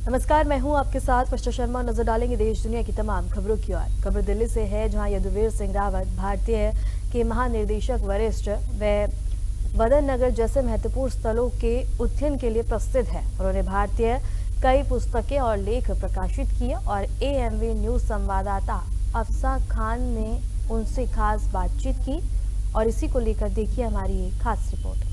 नमस्कार, मैं हूं आपके साथ वर्षा शर्मा। नजर डालेंगे देश दुनिया की तमाम खबरों की ओर। खबर दिल्ली से है, जहां यदुवीर सिंह रावत भारतीय के महानिदेशक वरिष्ठ व वदन नगर जैसे महत्वपूर्ण स्थलों के अध्ययन के लिए प्रसिद्ध है। उन्होंने भारतीय कई पुस्तकें और लेख प्रकाशित किए और AMV न्यूज संवाददाता अफसा खान ने उनसे खास बातचीत की और इसी को लेकर देखिए हमारी एक खास रिपोर्ट।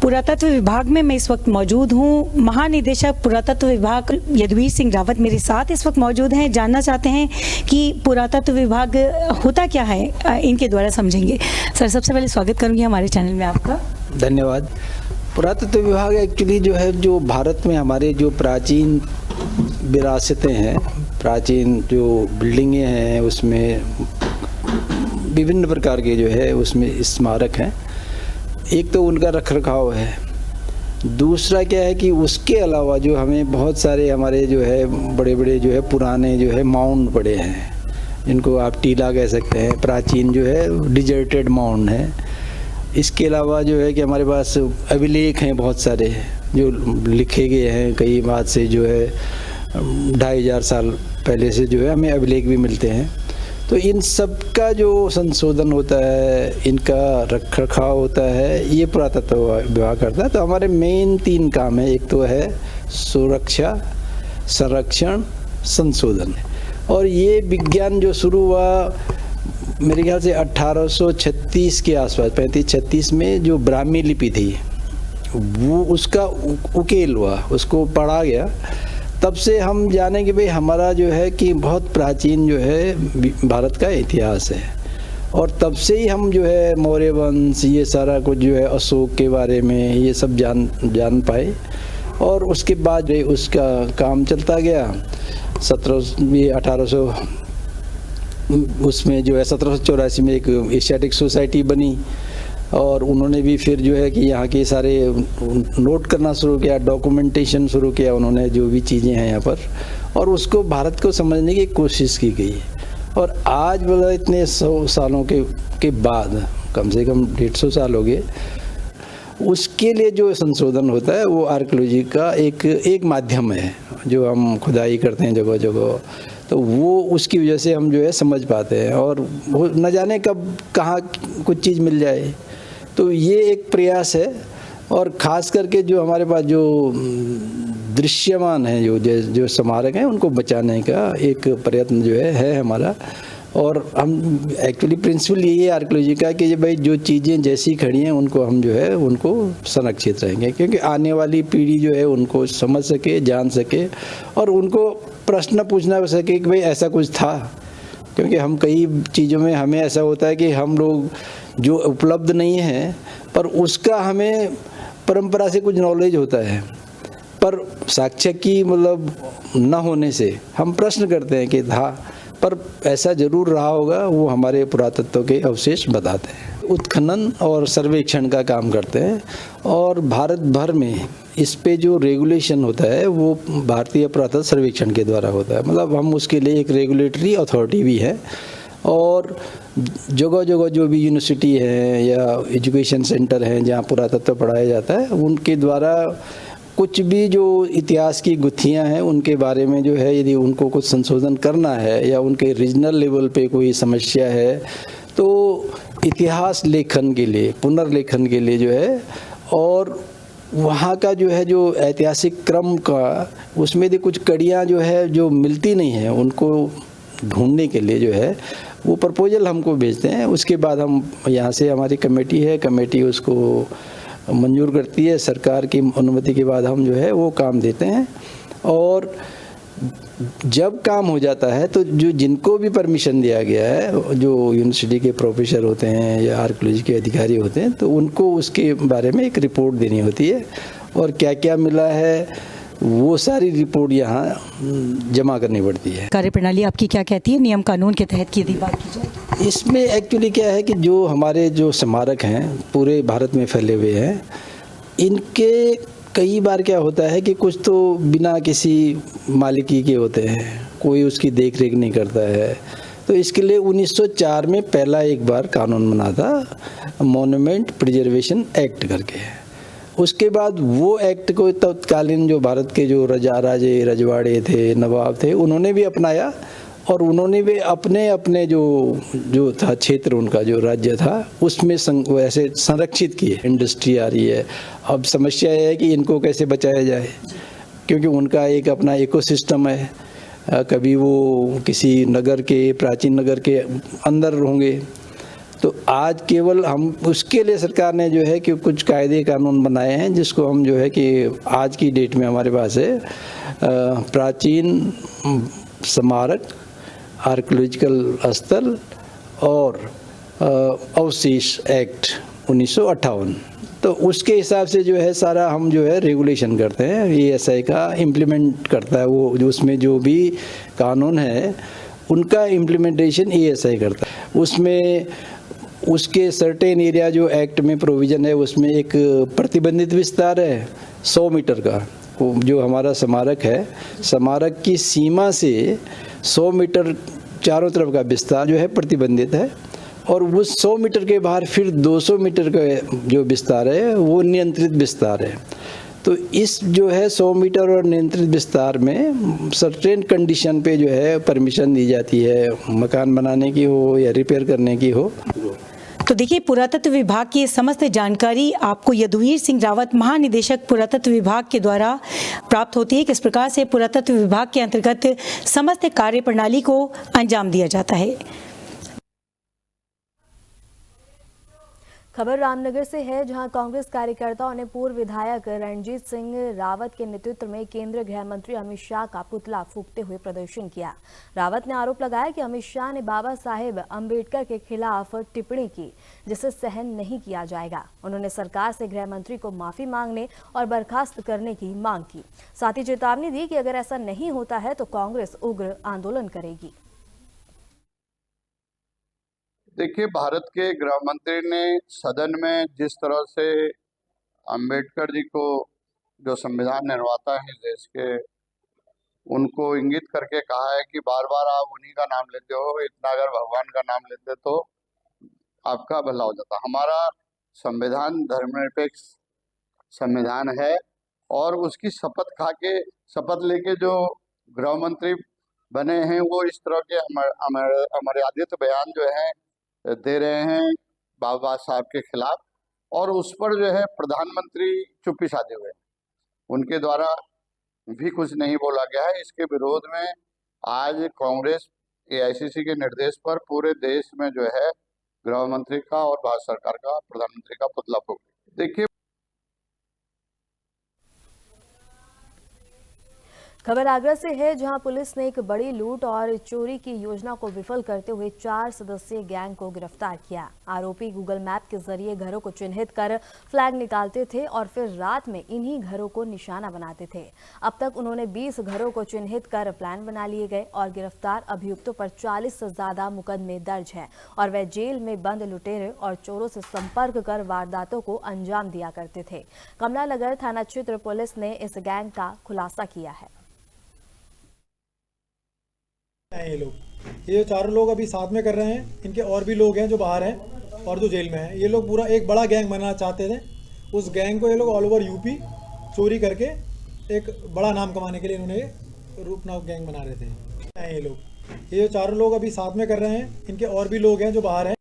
पुरातत्व विभाग में मैं इस वक्त मौजूद हूँ। महानिदेशक पुरातत्व विभाग यदुवीर सिंह रावत मेरे साथ इस वक्त मौजूद हैं। जानना चाहते हैं कि पुरातत्व विभाग होता क्या है, इनके द्वारा समझेंगे। सर, सबसे पहले स्वागत करूँगी हमारे चैनल में आपका। धन्यवाद। पुरातत्व विभाग एक्चुअली जो है, जो भारत में हमारे जो प्राचीन विरासतें हैं, प्राचीन जो बिल्डिंगें हैं, उसमें विभिन्न प्रकार के जो है उसमें स्मारक हैं। एक तो उनका रखरखाव है, दूसरा क्या है कि उसके अलावा जो हमें बहुत सारे हमारे जो है बड़े बड़े जो है पुराने जो है माउंड पड़े हैं, जिनको आप टीला कह सकते हैं, प्राचीन जो है डिजर्टेड माउंड है। इसके अलावा जो है कि हमारे पास अभिलेख हैं बहुत सारे जो लिखे गए हैं, कई बात से जो है 2500 साल पहले से जो है हमें अभिलेख भी मिलते हैं। तो इन सब का जो संशोधन होता है, इनका रखरखाव होता है, ये पुरातत्व विभाग करता है। तो हमारे मेन 3 काम है। एक तो है सुरक्षा, संरक्षण, संशोधन। और ये विज्ञान जो शुरू हुआ मेरे ख्याल से 1836 के आसपास, 35-36 में जो ब्राह्मी लिपि थी वो उसका उकेल हुआ, उसको पढ़ा गया। तब से हम जाने कि भाई हमारा जो है कि बहुत प्राचीन जो है भारत का इतिहास है। और तब से ही हम जो है मौर्य वंश, ये सारा कुछ जो है अशोक के बारे में ये सब जान पाए। और उसके बाद जो उसका काम चलता गया। 1800 उसमें जो है 1784 में एक एशियाटिक सोसाइटी बनी और उन्होंने भी फिर जो है कि यहाँ के सारे नोट करना शुरू किया, डॉक्यूमेंटेशन शुरू किया उन्होंने, जो भी चीज़ें हैं यहाँ पर, और उसको भारत को समझने की कोशिश की गई। और आज बोला इतने 100 सालों के बाद, कम से कम 150 साल हो गए, उसके लिए जो संशोधन होता है वो आर्कियोलॉजी का एक माध्यम है, जो हम खुदाई करते हैं जगह जगह। तो वो उसकी वजह से हम जो है समझ पाते हैं, और न जाने कब कहाँ कुछ चीज़ मिल जाए। तो ये एक प्रयास है। और ख़ास करके जो हमारे पास जो दृश्यमान है, जो स्मारक हैं, उनको बचाने का एक प्रयत्न जो है हमारा। और हम एक्चुअली प्रिंसिपल यही है आर्कियोलॉजी का कि भाई जो चीज़ें जैसी खड़ी हैं उनको हम जो है उनको संरक्षित रहेंगे, क्योंकि आने वाली पीढ़ी जो है उनको समझ सके, जान सके, और उनको प्रश्न पूछना सके कि भाई ऐसा कुछ था। क्योंकि हम कई चीज़ों में हमें ऐसा होता है कि हम लोग जो उपलब्ध नहीं है, पर उसका हमें परंपरा से कुछ नॉलेज होता है, पर साक्ष्य की मतलब न होने से हम प्रश्न करते हैं कि था, पर ऐसा जरूर रहा होगा। वो हमारे पुरातत्व के अवशेष बताते हैं। उत्खनन और सर्वेक्षण का काम करते हैं, और भारत भर में इस पे जो रेगुलेशन होता है वो भारतीय पुरातत्व सर्वेक्षण के द्वारा होता है। मतलब हम उसके लिए एक रेगुलेटरी अथॉरिटी भी है। और जगह जगह जो भी यूनिवर्सिटी है या एजुकेशन सेंटर हैं जहाँ पुरातत्व पढ़ाया जाता है, उनके द्वारा कुछ भी जो इतिहास की गुत्थियां हैं उनके बारे में जो है, यदि उनको कुछ संशोधन करना है या उनके रीजनल लेवल पे कोई समस्या है, तो इतिहास लेखन के लिए, पुनर्लेखन के लिए जो है, और वहाँ का जो है जो ऐतिहासिक क्रम का, उसमें भी कुछ कड़ियाँ जो है जो मिलती नहीं है, उनको ढूंढने के लिए जो है वो प्रपोजल हमको भेजते हैं। उसके बाद हम यहाँ से, हमारी कमेटी है, कमेटी उसको मंजूर करती है। सरकार की अनुमति के बाद हम जो है वो काम देते हैं। और जब काम हो जाता है तो जो जिनको भी परमिशन दिया गया है, जो यूनिवर्सिटी के प्रोफेसर होते हैं या आर्कियोलॉजी के अधिकारी होते हैं, तो उनको उसके बारे में एक रिपोर्ट देनी होती है, और क्या क्या मिला है वो सारी रिपोर्ट यहाँ जमा करनी पड़ती है। कार्यप्रणाली आपकी क्या कहती है नियम कानून के तहत की यदि बात की जाए? इसमें एक्चुअली क्या है कि जो हमारे जो स्मारक हैं पूरे भारत में फैले हुए हैं, इनके कई बार क्या होता है कि कुछ तो बिना किसी मालिकी के होते हैं, कोई उसकी देख रेख नहीं करता है। तो तो इसके लिए 1904 में पहला एक बार कानून बना था, मॉन्यूमेंट प्रिजर्वेशन एक्ट करके। उसके बाद वो एक्ट को तत्कालीन जो भारत के जो राजे रजवाड़े थे, नवाब थे, उन्होंने भी अपनाया और उन्होंने भी अपने अपने जो था क्षेत्र, उनका जो राज्य था उसमें ऐसे संरक्षित किए। इंडस्ट्री आ रही है, अब समस्या यह है कि इनको कैसे बचाया जाए, क्योंकि उनका एक अपना इकोसिस्टम है। कभी वो किसी नगर के, प्राचीन नगर के अंदर होंगे, तो आज केवल हम उसके लिए सरकार ने जो है कि कुछ कायदे कानून बनाए हैं, जिसको हम जो है कि आज की डेट में हमारे पास है प्राचीन स्मारक, आर्कियोलॉजिकल स्थल और अवशेष एक्ट 1958। तो उसके हिसाब से जो है सारा हम जो है रेगुलेशन करते हैं, एएसआई का इम्प्लीमेंट करता है। वो जो उसमें जो भी कानून है उनका इम्प्लीमेंटेशन एएसआई करता है। उसमें उसके सर्टेन एरिया जो एक्ट में प्रोविज़न है, उसमें एक प्रतिबंधित विस्तार है 100 मीटर का। जो हमारा स्मारक है, स्मारक की सीमा से 100 मीटर चारों तरफ का विस्तार जो है प्रतिबंधित है, और वो 100 मीटर के बाहर फिर 200 मीटर का जो विस्तार है वो नियंत्रित विस्तार है। तो इस जो है 100 मीटर और नियंत्रित विस्तार में सर्टेन कंडीशन पे जो है परमिशन दी जाती है, मकान बनाने की हो या रिपेयर करने की हो। तो देखिए, पुरातत्व विभाग की समस्त जानकारी आपको यदुवीर सिंह रावत, महानिदेशक पुरातत्व विभाग के द्वारा प्राप्त होती है। किस प्रकार से पुरातत्व विभाग के अंतर्गत समस्त कार्य प्रणाली को अंजाम दिया जाता है। खबर रामनगर से है, जहां कांग्रेस कार्यकर्ताओं ने पूर्व विधायक रणजीत सिंह रावत के नेतृत्व में केंद्रीय गृह मंत्री अमित शाह का पुतला फूंकते हुए प्रदर्शन किया। रावत ने आरोप लगाया कि अमित शाह ने बाबा साहेब अंबेडकर के खिलाफ टिप्पणी की, जिसे सहन नहीं किया जाएगा। उन्होंने सरकार से गृह मंत्री को माफी मांगने और बर्खास्त करने की मांग की। साथ ही चेतावनी दी कि अगर ऐसा नहीं होता है तो कांग्रेस उग्र आंदोलन करेगी। देखिए, भारत के गृह मंत्री ने सदन में जिस तरह से अंबेडकर जी को, जो संविधान निर्माता है देश के, उनको इंगित करके कहा है कि बार बार आप उन्हीं का नाम लेते हो, इतना अगर भगवान का नाम लेते तो आपका भला हो जाता। हमारा संविधान धर्मनिरपेक्ष संविधान है और उसकी शपथ लेके जो गृह मंत्री बने हैं वो इस तरह के अमर्यादित बयान जो है दे रहे हैं बाबा साहब के खिलाफ, और उस पर जो है प्रधानमंत्री चुप्पी साधे हुए हैं। उनके द्वारा भी कुछ नहीं बोला गया है। इसके विरोध में आज कांग्रेस एआईसीसी के निर्देश पर पूरे देश में जो है गृह मंत्री का और भारत सरकार का, प्रधानमंत्री का पुतला फूंक। देखिए, खबर आगरा से है, जहां पुलिस ने एक बड़ी लूट और चोरी की योजना को विफल करते हुए 4 सदस्यीय गैंग को गिरफ्तार किया। आरोपी गूगल मैप के जरिए घरों को चिन्हित कर फ्लैग निकालते थे और फिर रात में इन्हीं घरों को निशाना बनाते थे। अब तक उन्होंने 20 घरों को चिन्हित कर प्लान बना लिए गए और गिरफ्तार अभियुक्तों पर 40 से ज्यादा मुकदमे दर्ज हैं और वे जेल में बंद लुटेरे और चोरों से संपर्क कर वारदातों को अंजाम दिया करते थे। कमला नगर थाना क्षेत्र पुलिस ने इस गैंग का खुलासा किया है। ये चारों लोग अभी साथ में कर रहे हैं। इनके और भी लोग हैं जो बाहर हैं और जो जेल में हैं। ये लोग पूरा एक बड़ा गैंग बनाना चाहते थे। उस गैंग को ये लोग ऑल ओवर यूपी चोरी करके एक बड़ा नाम कमाने के लिए इन्होंने रूपनाथ गैंग बना रहे थे। ये चारों लोग अभी साथ में कर रहे हैं। इनके और भी लोग हैं जो बाहर हैं।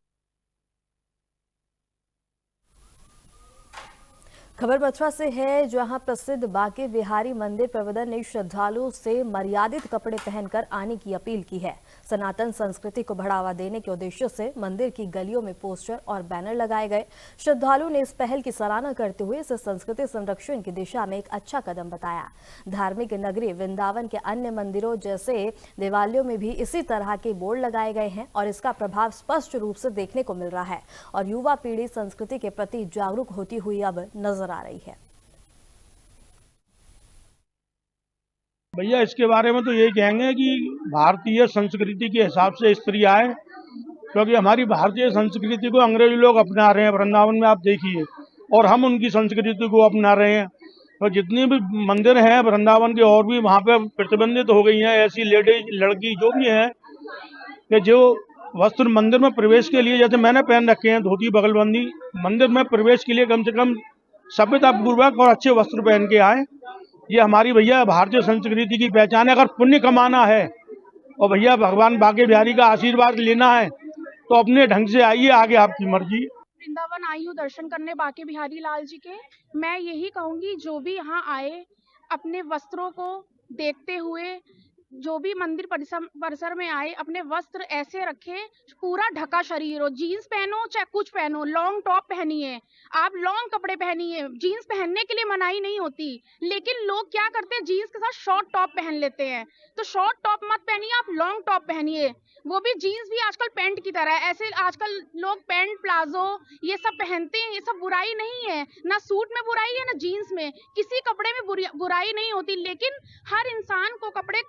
खबर मथुरा से है, जहां प्रसिद्ध बांके बिहारी मंदिर प्रबंधन ने श्रद्धालुओं से मर्यादित कपड़े पहनकर आने की अपील की है। सनातन संस्कृति को बढ़ावा देने के उद्देश्य से मंदिर की गलियों में पोस्टर और बैनर लगाए गए। श्रद्धालुओं ने इस पहल की सराहना करते हुए इसे संस्कृति संरक्षण की दिशा में एक अच्छा कदम बताया। धार्मिक नगरी वृंदावन के अन्य मंदिरों जैसे देवालयों में भी इसी तरह के बोर्ड लगाए गए हैं और इसका प्रभाव स्पष्ट रूप से देखने को मिल रहा है और युवा पीढ़ी संस्कृति के प्रति जागरूक होती हुई अब नजर आ रही है। भैया, इसके बारे में तो यही कहेंगे कि भारतीय संस्कृति के हिसाब से स्त्री आए, क्योंकि हमारी भारतीय संस्कृति को अंग्रेज लोग अपना रहे हैं। वृंदावन में आप देखिए, और हम उनकी संस्कृति को अपना रहे हैं। तो जितनी भी मंदिर हैं वृंदावन के और भी, वहाँ पे प्रतिबंधित हो गई हैं। ऐसी लेडीज, लड़की जो भी हैं, कि जो वस्त्र मंदिर में प्रवेश के लिए, जैसे मैंने पहन रखे हैं धोती बगलबंदी, मंदिर में प्रवेश के लिए कम से कम सभ्यतापूर्वक और अच्छे वस्त्र पहन के आए। ये हमारी भैया भारतीय संस्कृति की पहचान है। अगर पुण्य कमाना है और भैया भगवान बांके बिहारी का आशीर्वाद लेना है तो अपने ढंग से आइए, आगे आपकी मर्जी। वृंदावन आई हूँ दर्शन करने बांके बिहारी लाल जी के। मैं यही कहूंगी, जो भी यहाँ आए अपने वस्त्रों को देखते हुए, जो भी मंदिर परिसर में आए अपने वस्त्र ऐसे रखें, पूरा ढका शरीर हो, जीन्स पहनो चाहे कुछ पहनो, लॉन्ग टॉप पहनिए, आप लॉन्ग कपड़े पहनिए। जीन्स पहनने के लिए मनाही नहीं होती, लेकिन लोग क्या करते हैं, जीन्स के साथ शॉर्ट टॉप पहन लेते हैं। तो शॉर्ट टॉप मत पहनिए, आप लॉन्ग टॉप पहनिए, वो भी जीन्स भी आजकल पैंट की तरह है। ऐसे आजकल लोग पैंट प्लाजो ये सब पहनते हैं, ये सब बुराई नहीं है, ना सूट में बुराई है ना जीन्स में, किसी कपड़े में बुराई नहीं होती, लेकिन हर इंसान को कपड़े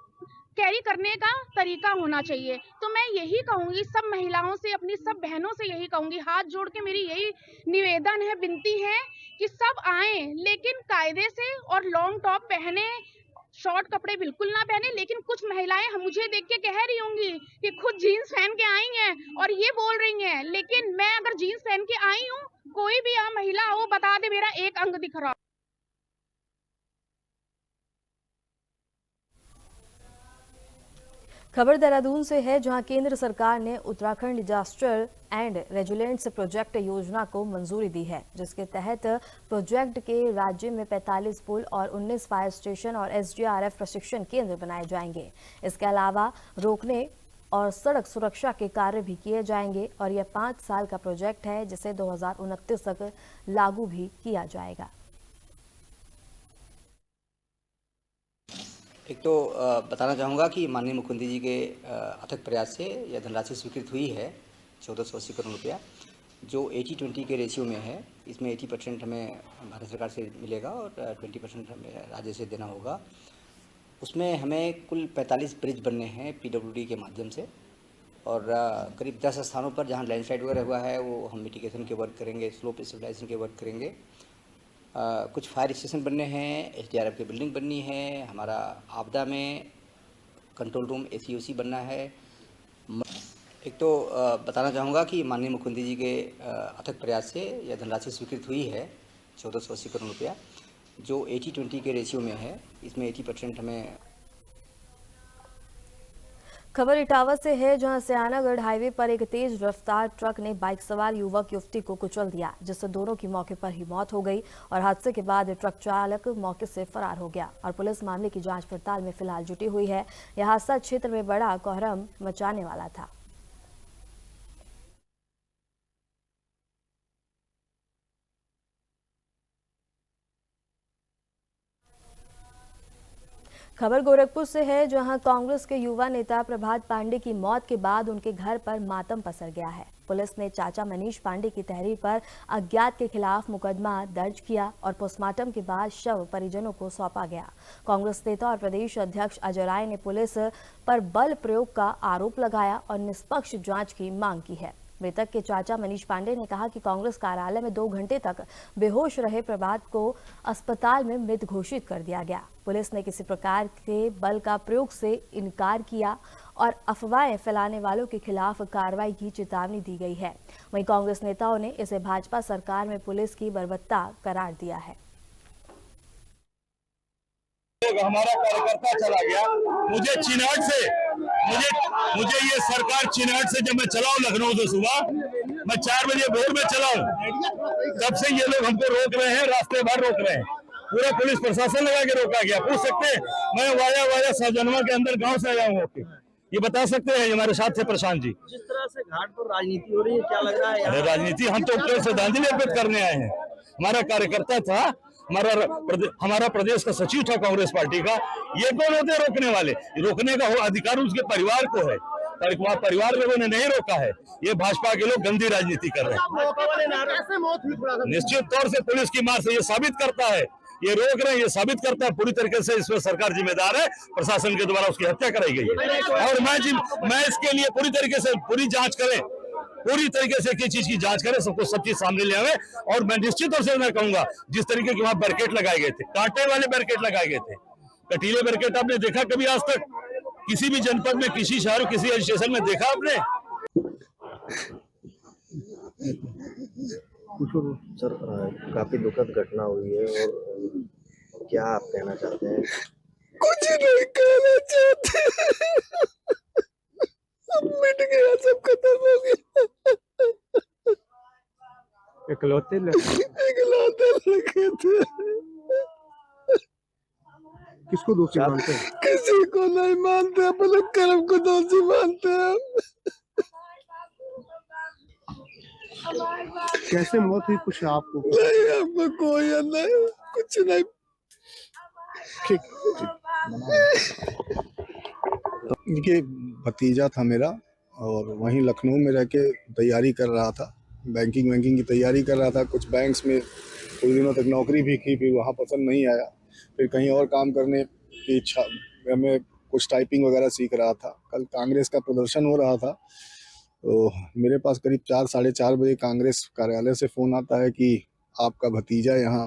कैरी करने का तरीका होना चाहिए। तो मैं यही कहूंगी सब महिलाओं से, अपनी सब बहनों से यही कहूंगी, हाथ जोड़ के मेरी यही निवेदन है, विनती है कि सब आएं, लेकिन कायदे से, और लॉन्ग टॉप पहने, शॉर्ट कपड़े बिल्कुल ना पहने। लेकिन कुछ महिलाएं हम मुझे देख के कह रही होंगी कि खुद जीन्स पहन के आई हैं और ये बोल रही हैं, लेकिन मैं अगर जीन्स पहन के आई हूँ, कोई भी महिला हो बता दे मेरा एक अंग दिख रहा। खबर देहरादून से है, जहां केंद्र सरकार ने Uttarakhand disaster and resilience project योजना को मंजूरी दी है, जिसके तहत प्रोजेक्ट के राज्य में 45 पुल और 19 फायर स्टेशन और एसडीआरएफ प्रशिक्षण केंद्र बनाए जाएंगे। इसके अलावा रोकने और सड़क सुरक्षा के कार्य भी किए जाएंगे और यह 5 साल का प्रोजेक्ट है, जिसे 2029 तक लागू भी किया जाएगा। एक तो बताना चाहूँगा कि माननीय मुख्यमंत्री जी के अथक प्रयास से यह धनराशि स्वीकृत हुई है 1480 करोड़ रुपया, जो 80-20 के रेशियो में है। इसमें 80% हमें भारत सरकार से मिलेगा और 20% हमें राज्य से देना होगा। उसमें हमें कुल 45 ब्रिज बनने हैं पीडब्ल्यूडी के माध्यम से, और करीब 10 स्थानों पर जहाँ लैंडस्लाइड वगैरह हुआ है वो हम मिटिगेशन के वर्क करेंगे, स्लोप स्टेबलाइजेशन के वर्क करेंगे। कुछ फायर स्टेशन बनने हैं, एसडीआरएफ की बिल्डिंग बननी है, हमारा आपदा में कंट्रोल रूम एसीओसी बनना है। एक तो बताना चाहूँगा कि माननीय मुख्यमंत्री जी के अथक प्रयास से यह धनराशि स्वीकृत हुई है 1480 करोड़ रुपया, जो 80-20 के रेशियो में है। इसमें 80% हमें। खबर इटावा से है, जहां सयानागढ़ हाईवे पर एक तेज रफ्तार ट्रक ने बाइक सवार युवक युवती को कुचल दिया, जिससे दोनों की मौके पर ही मौत हो गई और हादसे के बाद ट्रक चालक मौके से फरार हो गया और पुलिस मामले की जांच पड़ताल में फिलहाल जुटी हुई है। यह हादसा क्षेत्र में बड़ा कोहराम मचाने वाला था। खबर गोरखपुर से है, जहां कांग्रेस के युवा नेता प्रभात पांडे की मौत के बाद उनके घर पर मातम पसर गया है। पुलिस ने चाचा मनीष पांडे की तहरीर पर अज्ञात के खिलाफ मुकदमा दर्ज किया और पोस्टमार्टम के बाद शव परिजनों को सौंपा गया। कांग्रेस नेता और प्रदेश अध्यक्ष अजय राय ने पुलिस पर बल प्रयोग का आरोप लगाया और निष्पक्ष जांच की मांग की है। मृतक के चाचा मनीष पांडे ने कहा कि कांग्रेस कार्यालय में 2 घंटे तक बेहोश रहे प्रभात को अस्पताल में मृत घोषित कर दिया गया। पुलिस ने किसी प्रकार के बल का प्रयोग से इनकार किया और अफवाहें फैलाने वालों के खिलाफ कार्रवाई की चेतावनी दी गई है। वहीं कांग्रेस नेताओं ने इसे भाजपा सरकार में पुलिस की बर्बरता करार दिया है। हमारा कार्यकर्ता चला गया, मुझे चिनाट से मुझे ये सरकार चिनाट से जब मैं चला हूँ लखनऊ से सुबह, मैं 4 बजे भोर में चला हूँ, तब से ये लोग हमको रोक रहे हैं, रास्ते भर रोक रहे हैं, पूरा पुलिस प्रशासन लगा के रोका गया। पूछ सकते हैं मैं वाया सहजनवा के अंदर गांव से आया हूँ, ये बता सकते हैं हमारे साथ थे प्रशांत जी। जिस तरह से घाट पर राजनीति हो रही है, क्या लग रहा है? अरे राजनीति, हम तो श्रद्धांजलि अर्पित करने आए हैं। हमारा कार्यकर्ता था, हमारा प्रदेश का सचिव था कांग्रेस पार्टी का। ये कौन होते रोकने वाले? रोकने का अधिकार उसके परिवार को है, परिवार लोगों ने नहीं रोका है। ये भाजपा के लोग गंदी राजनीति कर रहे हैं। निश्चित तौर से पुलिस की मार से ये साबित करता है, ये रोक रहे हैं, ये साबित करता है पूरी तरीके से इसमें सरकार जिम्मेदार है, प्रशासन के द्वारा उसकी हत्या कराई गई है। और मैं इसके लिए पूरी तरीके से पूरी जांच करें, पूरी तरीके से किस चीज की जांच करें, सबको सब चीज सामने ले आवे। और मैं निश्चित तौर से मैं कहूंगा, जिस तरीके के वहां बैरिकेड लगाए गए थे, कांटे वाले बैरिकेड लगाए गए थे, कटीले बैरिकेड आपने देखा कभी आज तक? किसी भी जनपद में, किसी शहर, किसी स्टेशन में देखा आपने? सर काफी दुखद घटना हुई है और क्या आप कहना चाहते हैं? कुछ नहीं कहना चाहते, सब मिट गया, सब खत्म हो गया। इकलौते लड़के थे। किसको दोषी मानते हैं? किसी को नहीं मानते, अपने कर्म को दोषी मानते हैं। कैसे मौत हुई कुछ आपको? नहीं, हमको कोई नहीं, कुछ नहीं। ठीक। इनके भतीजा था मेरा और वहीं लखनऊ में रह के तैयारी कर रहा था, बैंकिंग की तैयारी कर रहा था। कुछ बैंक्स में कुछ दिनों तक नौकरी भी की, फिर वहाँ पसंद नहीं आया, फिर कहीं और काम करने की इच्छा में कुछ टाइपिंग वगैरह सीख रहा था। कल कांग्रेस का प्रदर्शन हो रहा था तो मेरे पास करीब 4-4:30 बजे कांग्रेस कार्यालय से फ़ोन आता है कि आपका भतीजा यहाँ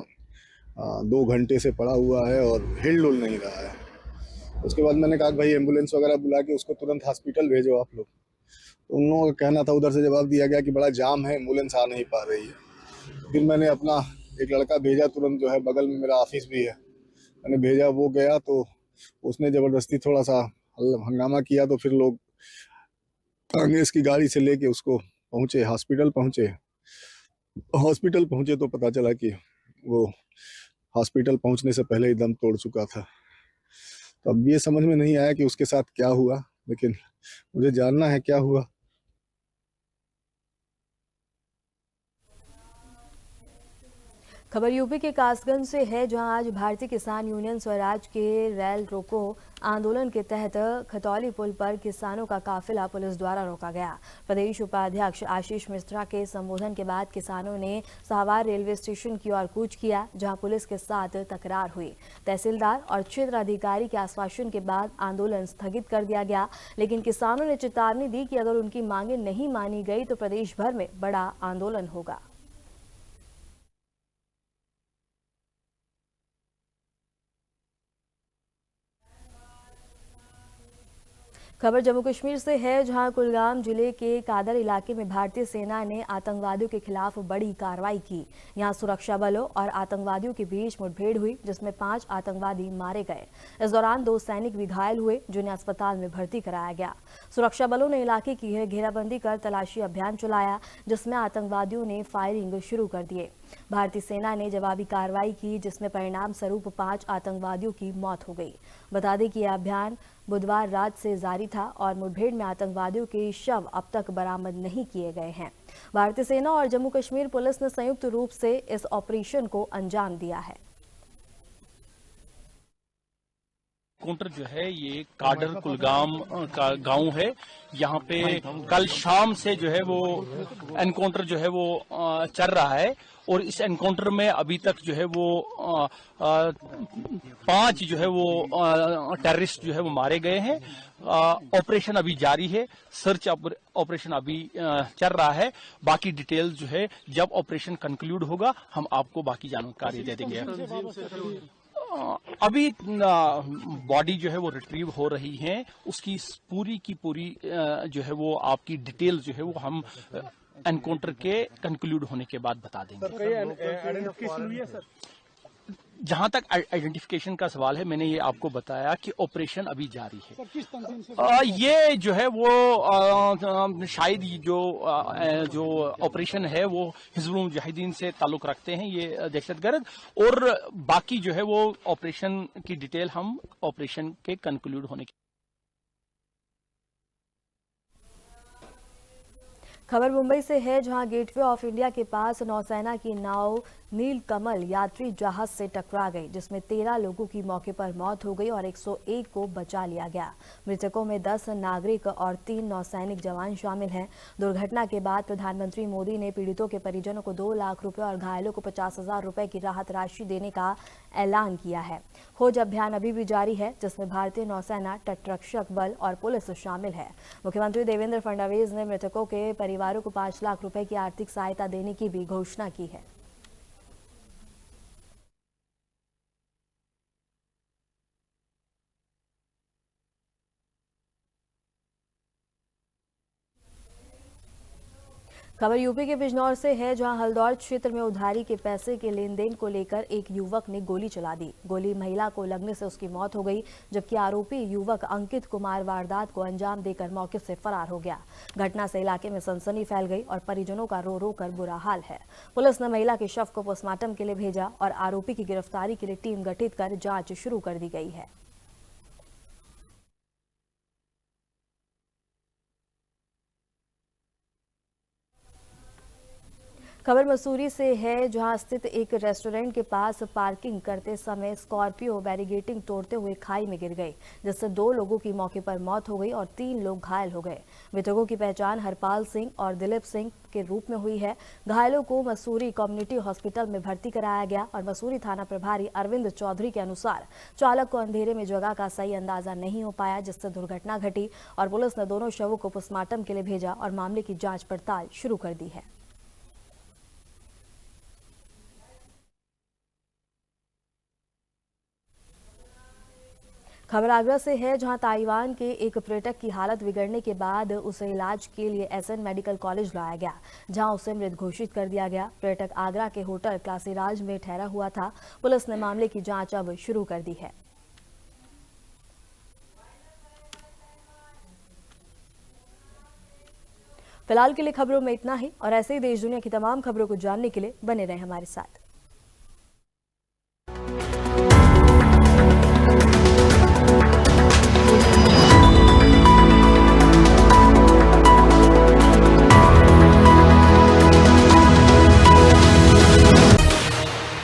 2 घंटे से पड़ा हुआ है और हिल-डुल नहीं रहा है। उसके बाद मैंने कहा कि भाई एम्बुलेंस वगैरह बुला के उसको तुरंत हॉस्पिटल भेजो आप लोग। तो उन लोगों का कहना था, उधर से जवाब दिया गया कि बड़ा जाम है, एम्बुलेंस आ नहीं पा रही है। फिर मैंने अपना एक लड़का भेजा, तुरंत जो है बगल में मेरा ऑफिस भी है, मैंने भेजा, वो गया तो उसने ज़बरदस्ती थोड़ा सा हंगामा किया, तो फिर लोग कांग्रेस की गाड़ी से लेके उसको पहुँचे, हॉस्पिटल पहुँचे तो पता चला कि वो हॉस्पिटल पहुँचने से पहले ही दम तोड़ चुका था। तो अब ये समझ में नहीं आया कि उसके साथ क्या हुआ, लेकिन मुझे जानना है क्या हुआ। खबर यूपी के कासगंज से है, जहां आज भारतीय किसान यूनियन स्वराज के रेल रोको आंदोलन के तहत खतौली पुल पर किसानों का काफिला पुलिस द्वारा रोका गया। प्रदेश उपाध्यक्ष आशीष मिश्रा के संबोधन के बाद किसानों ने साहवार रेलवे स्टेशन की ओर कूच किया, जहां पुलिस के साथ तकरार हुई। तहसीलदार और क्षेत्र अधिकारी के आश्वासन के बाद आंदोलन स्थगित कर दिया गया, लेकिन किसानों ने चेतावनी दी कि अगर उनकी मांगे नहीं मानी गई तो प्रदेश भर में बड़ा आंदोलन होगा। खबर जम्मू कश्मीर से है, जहां कुलगाम जिले के कादर इलाके में भारतीय सेना ने आतंकवादियों के खिलाफ बड़ी कार्रवाई की। यहां सुरक्षा बलों और आतंकवादियों के बीच मुठभेड़ हुई, जिसमें 5 आतंकवादी मारे गए। इस दौरान 2 सैनिक भी घायल हुए, जिन्हें अस्पताल में भर्ती कराया गया। सुरक्षा बलों ने इलाके की घेराबंदी कर तलाशी अभियान चलाया, जिसमें आतंकवादियों ने फायरिंग शुरू कर दिए। भारतीय सेना ने जवाबी कार्रवाई की, जिसमें परिणाम स्वरूप 5 आतंकवादियों की मौत हो गई। बता दें कि यह अभियान बुधवार रात से जारी था और मुठभेड़ में आतंकवादियों के शव अब तक बरामद नहीं किए गए हैं। भारतीय सेना और जम्मू कश्मीर पुलिस ने संयुक्त रूप से इस ऑपरेशन को अंजाम दिया है। एनकाउंटर जो है ये काडर कुलगाम का गांव है। यहाँ पे कल शाम से जो है वो एनकाउंटर जो है वो चल रहा है और इस एनकाउंटर में अभी तक जो है वो 5 जो है वो टेररिस्ट जो है वो मारे गए हैं। ऑपरेशन अभी जारी है, सर्च ऑपरेशन अभी चल रहा है। बाकी डिटेल जो है जब ऑपरेशन कंक्लूड होगा हम आपको बाकी जानकारी दे देंगे। अभी बॉडी जो है वो रिट्रीव हो रही है, उसकी पूरी की पूरी जो है वो आपकी डिटेल जो है वो हम एनकाउंटर के कंक्लूड होने के बाद बता देंगे। जहां तक आइडेंटिफिकेशन का सवाल है, मैंने ये आपको बताया कि ऑपरेशन अभी जारी है। ये जो है वो शायद जो ऑपरेशन है वो हिजबुल मुजाहिदीन से ताल्लुक रखते हैं, ये दहशतगर्द। और बाकी जो है वो ऑपरेशन की डिटेल हम ऑपरेशन के कंक्लूड होने के। खबर मुंबई से है, जहां गेटवे ऑफ इंडिया के पास नौसेना की नाव नील कमल यात्री जहाज से टकरा गई, जिसमें 13 लोगों की मौके पर मौत हो गई और 101 को बचा लिया गया। मृतकों में 10 नागरिक और 3 नौसैनिक जवान शामिल हैं। दुर्घटना के बाद प्रधानमंत्री मोदी ने पीड़ितों के परिजनों को 2 लाख रुपए और घायलों को 50,000 रुपए की राहत राशि देने का ऐलान किया है। खोज अभियान अभी भी जारी है, जिसमें भारतीय नौसेना, तटरक्षक बल और पुलिस शामिल है। मुख्यमंत्री देवेंद्र फडणवीस ने मृतकों के परिवारों को 5 लाख रुपए की आर्थिक सहायता देने की भी घोषणा की है। खबर यूपी के बिजनौर से है, जहां हल्दौर क्षेत्र में उधारी के पैसे के लेन देन को लेकर एक युवक ने गोली चला दी। गोली महिला को लगने से उसकी मौत हो गई, जबकि आरोपी युवक अंकित कुमार वारदात को अंजाम देकर मौके से फरार हो गया। घटना से इलाके में सनसनी फैल गई और परिजनों का रो रो कर बुरा हाल है। पुलिस ने महिला के शव को पोस्टमार्टम के लिए भेजा और आरोपी की गिरफ्तारी के लिए टीम गठित कर जांच शुरू कर दी गई है। खबर मसूरी से है, जहां स्थित एक रेस्टोरेंट के पास पार्किंग करते समय स्कॉर्पियो बैरिगेटिंग तोड़ते हुए खाई में गिर गई, जिससे 2 लोगों की मौके पर मौत हो गई और 3 लोग घायल हो गए। मृतकों की पहचान हरपाल सिंह और दिलीप सिंह के रूप में हुई है। घायलों को मसूरी कम्युनिटी हॉस्पिटल में भर्ती कराया गया और मसूरी थाना प्रभारी अरविंद चौधरी के अनुसार चालक को अंधेरे में जगह का सही अंदाजा नहीं हो पाया, जिससे दुर्घटना घटी और पुलिस ने दोनों शवों को पोस्टमार्टम के लिए भेजा और मामले की जाँच पड़ताल शुरू कर दी है। खबर आगरा से है, जहां ताइवान के एक पर्यटक की हालत बिगड़ने के बाद उसे इलाज के लिए एसएन मेडिकल कॉलेज लाया गया, जहां उसे मृत घोषित कर दिया गया। पर्यटक आगरा के होटल क्लासीराज में ठहरा हुआ था। पुलिस ने मामले की जांच अब शुरू कर दी है। फिलहाल के लिए खबरों में इतना ही और ऐसे ही देश दुनिया की तमाम खबरों को जानने के लिए बने रहें हमारे साथ।